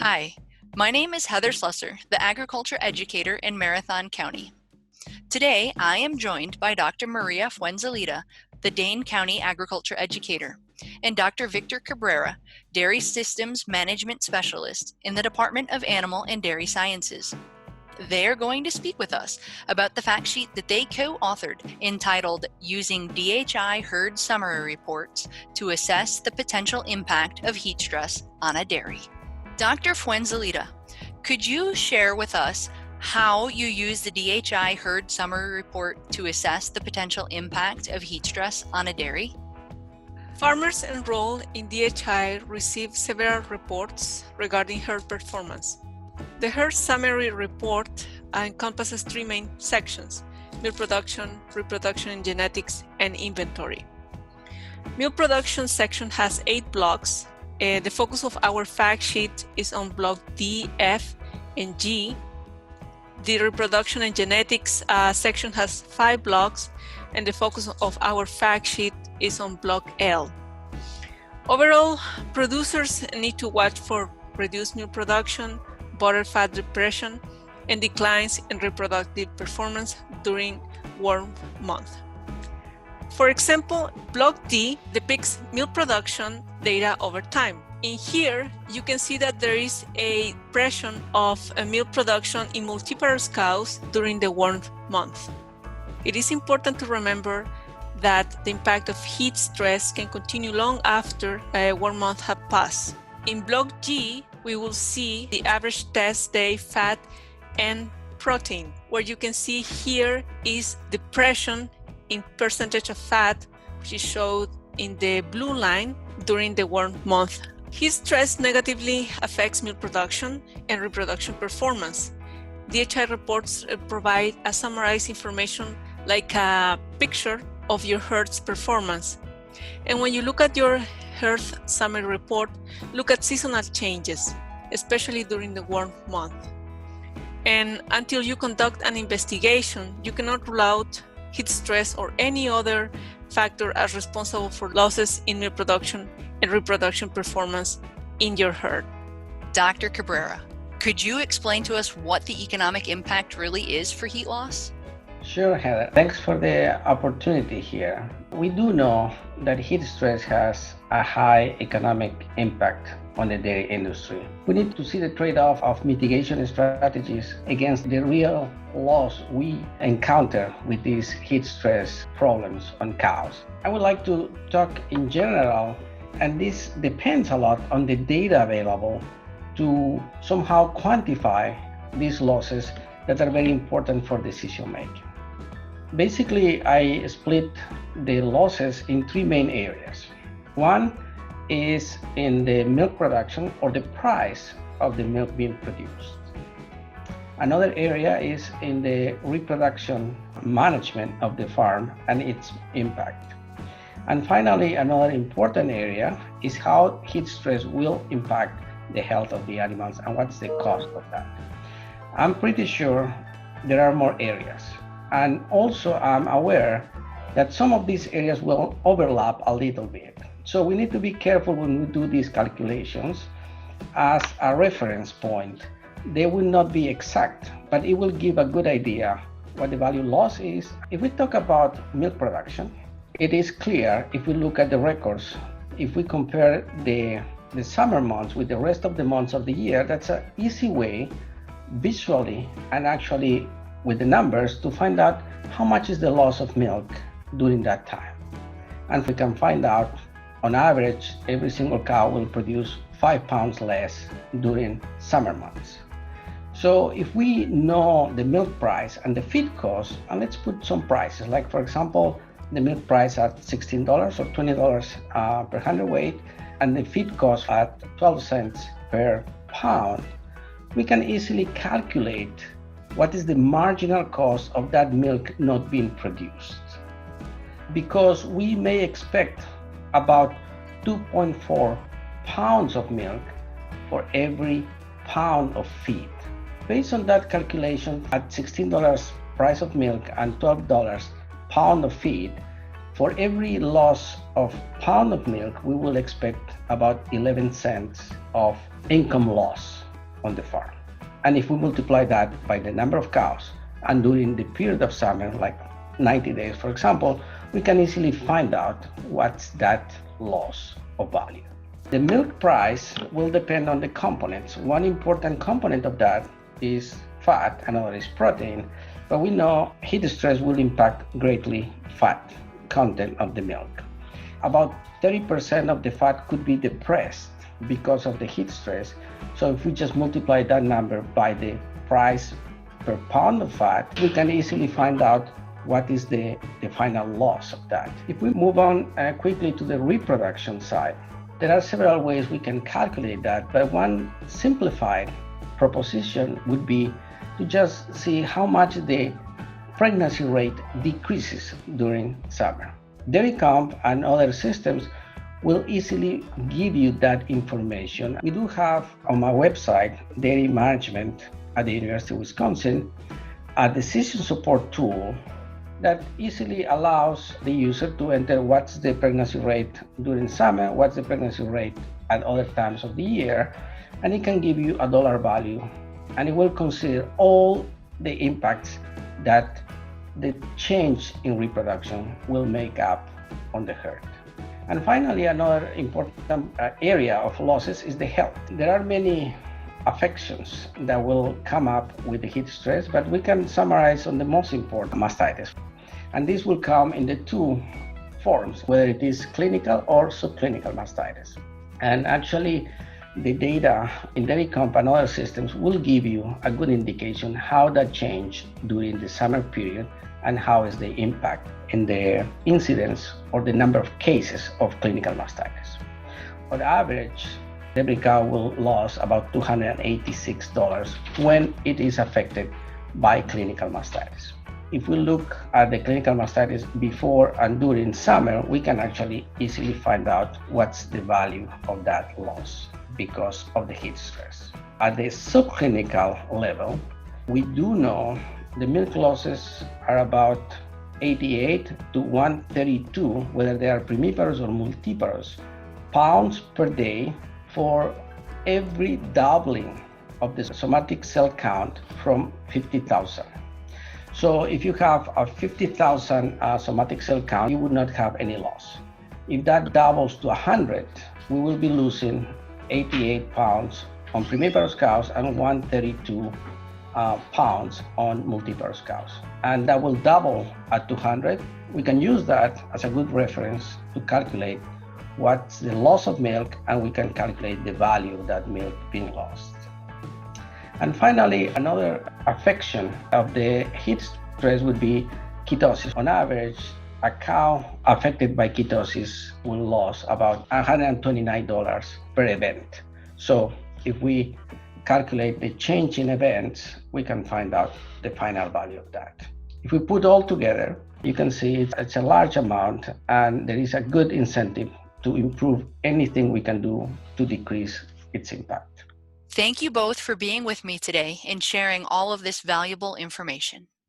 Hi, my name is Heather Slusser, the agriculture educator in Marathon County. Today, I am joined by Dr. Maria Fuenzalida, the Dane County agriculture educator, and Dr. Victor Cabrera, Dairy Systems Management Specialist in the Department of Animal and Dairy Sciences. They are going to speak with us about the fact sheet that they co-authored entitled Using DHI Herd Summary Reports to Assess the Potential Impact of Heat Stress on a Dairy. Dr. Fuenzalida, could you share with us how you use the DHI Herd Summary Report to assess the potential impact of heat stress on a dairy? Farmers enrolled in DHI receive several reports regarding herd performance. The Herd Summary Report encompasses three main sections: milk production, reproduction and genetics, and inventory. Milk production section has 8 blocks. The focus of our fact sheet is on block D, F, and G. The reproduction and genetics section has 5 blocks, and the focus of our fact sheet is on block L. Overall, producers need to watch for reduced milk production, butter fat depression, and declines in reproductive performance during warm month. For example, block D depicts milk production data over time. In here, you can see that there is a depression of milk production in multiparous cows during the warm month. It is important to remember that the impact of heat stress can continue long after a warm month has passed. In block G, we will see the average test day fat and protein. What you can see here is depression in percentage of fat, which is showed in the blue line during the warm month. Heat stress negatively affects milk production and reproduction performance. DHI reports provide a summarized information like a picture of your herd's performance. And when you look at your herd summary report, look at seasonal changes, especially during the warm month. And until you conduct an investigation, you cannot rule out heat stress or any other factor as responsible for losses in milk production and reproduction performance in your herd. Dr. Cabrera, could you explain to us what the economic impact really is for heat loss? Sure, Heather. Thanks for the opportunity here. We do know that heat stress has a high economic impact on the dairy industry. We need to see the trade-off of mitigation strategies against the real loss we encounter with these heat stress problems on cows. I would like to talk in general, and this depends a lot on the data available to somehow quantify these losses that are very important for decision making. Basically, I split the losses in 3 main areas. One is in the milk production or the price of the milk being produced. Another area is in the reproduction management of the farm and its impact. And finally, another important area is how heat stress will impact the health of the animals and what's the cost of that. I'm pretty sure there are more areas. And also I'm aware that some of these areas will overlap a little bit. So we need to be careful when we do these calculations. As a reference point, they will not be exact, but it will give a good idea what the value loss is. If we talk about milk production, it is clear if we look at the records, if we compare the summer months with the rest of the months of the year, that's an easy way visually and actually with the numbers to find out how much is the loss of milk during that time. And we can find out on average, every single cow will produce 5 pounds less during summer months. So if we know the milk price and the feed cost, and let's put some prices, like for example, the milk price at $16 or $20 per hundredweight, and the feed cost at 12 cents per pound, we can easily calculate what is the marginal cost of that milk not being produced. Because we may expect about 2.4 pounds of milk for every pound of feed. Based on that calculation, at $16 price of milk and $12 pound of feed, for every loss of pound of milk, we will expect about 11 cents of income loss. on the farm. And if we multiply that by the number of cows, and during the period of summer, like 90 days, for example, we can easily find out what's that loss of value. The milk price will depend on the components. One important component of that is fat, another is protein, but we know heat stress will impact greatly fat content of the milk. About 30% of the fat could be depressed because of the heat stress. So if we just multiply that number by the price per pound of fat, we can easily find out what is the final loss of that. If we move on quickly to the reproduction side, there are several ways we can calculate that, but one simplified proposition would be to just see how much the pregnancy rate decreases during summer. DairyComp and other systems will easily give you that information. We do have on our website, Dairy Management at the University of Wisconsin, a decision support tool that easily allows the user to enter what's the pregnancy rate during summer, what's the pregnancy rate at other times of the year, and it can give you a dollar value, and it will consider all the impacts that the change in reproduction will make up on the herd. And finally, another important area of losses is the health. There are many affections that will come up with the heat stress, but we can summarize on the most important, mastitis. And this will come in the two forms, whether it is clinical or subclinical mastitis. And actually, the data in DairyComp and other systems will give you a good indication how that changed during the summer period and how is the impact in the incidence or the number of cases of clinical mastitis. On average, every cow will lose about $286 when it is affected by clinical mastitis. If we look at the clinical mastitis before and during summer, we can actually easily find out what's the value of that loss because of the heat stress. At the subclinical level, we do know the milk losses are about 88 to 132, whether they are primiparous or multiparous, pounds per day for every doubling of the somatic cell count from 50,000. So if you have a 50,000 somatic cell count, you would not have any loss. If that doubles to 100, we will be losing 88 pounds on primiparous cows and 132 pounds on multiparous cows. And that will double at 200. We can use that as a good reference to calculate what's the loss of milk, and we can calculate the value of that milk being lost. And finally, another affection of the heat stress would be ketosis. On average, a cow affected by ketosis will lose about $129 per event. So if we calculate the change in events, we can find out the final value of that. If we put all together, you can see it's a large amount, and there is a good incentive to improve anything we can do to decrease its impact. Thank you both for being with me today and sharing all of this valuable information.